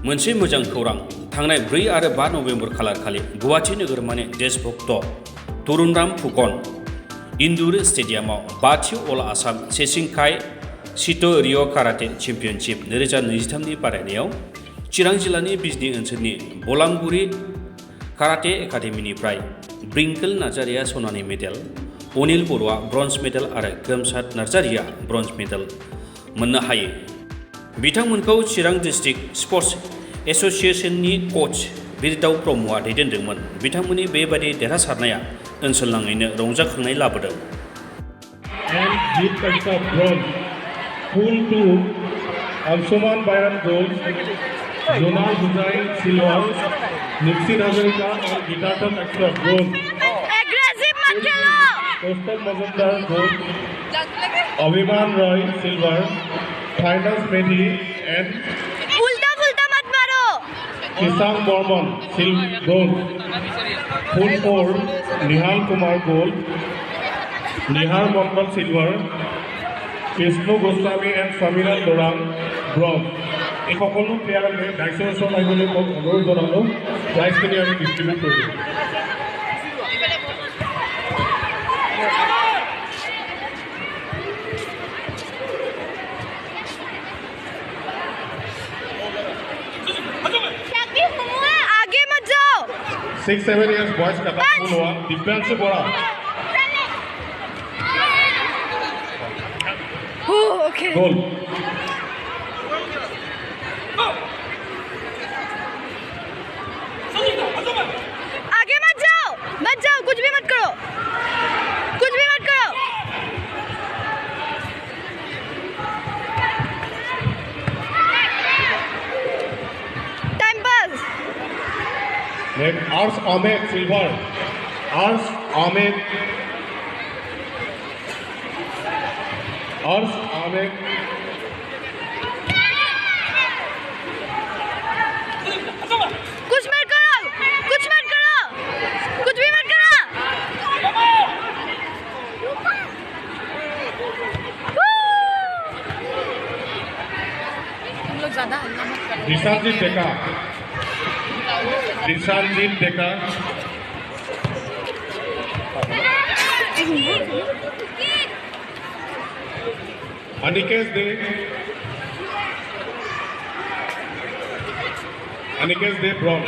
मोनसे मोजां खौरां थांनाय 4 आरो 5 नभेम्बर खालारखालि गुवाहाटी नोगोरमानि देशभक्त तरुणराम फुकन इनडोर स्टेडियामाव 5थि अल आसाम सेशिंकाई शितो रियु काराटे चेम्पियनशिप 2023 नि बादायनायाव चिरां जिल्लानि बिजनी ओनसोलनि बलामगुरि काराटे एकाडेमीनिफ्राय ब्रिंकल नार्जारिया सनानि मेडेल, अनिल बर'आ ब्रन्ज मेडेल आरो गोमसार नार्जारिया ब्रन्ज मेडेल मोननो हायो। बिथांमोनखौ चिरां डिस्ट्रिक्ट स्पर्ट्स एसोसिएशननि कोच बिरदाव ब्रह्मआ दैदेनदोंमोन। बिथांमोननि बेबादि देरहासारनाया ओनसोलनाङैनो रंजाखांनाय लाबोदों। अंशुमान बायरन गोल्ड, जोनाल हुसैन सिल्वर, निक्सी नाजरिका और गीतार्थन एक्स्ट्रा bronze, Kaustubh Majumdar gold, Abhiman Roy silver, फाइनल्स मेधी एंड किसांग बर्मन गोल्ड, फुल फोर Nihal Kumar gold, Nihar Mangal silver, Krishna Goswami and Samiran Dorang bronze. এই সকলো প্লেয়াৰকে ডাইছৰ ওচৰত আহিবলৈ মই অনুৰোধ জনালোঁ। প্ৰাইজখিনি আমি ডিষ্ট্ৰিবিউট কৰিম। आगे मत जाओ। 6-7 years boys का था हुआ दिव्यांशु बोरा। ओके। गोल। आगे मत जाओ, कुछ भी मत करो, टाइम पास। आर्स आमेद सिल्वर, आर्स आमेद कुछ भी मत करो। तुम लोग ज्यादा हल्ला मत करो। दिशांजीत डेका, अनिकेश दे ब्रॉन्ज।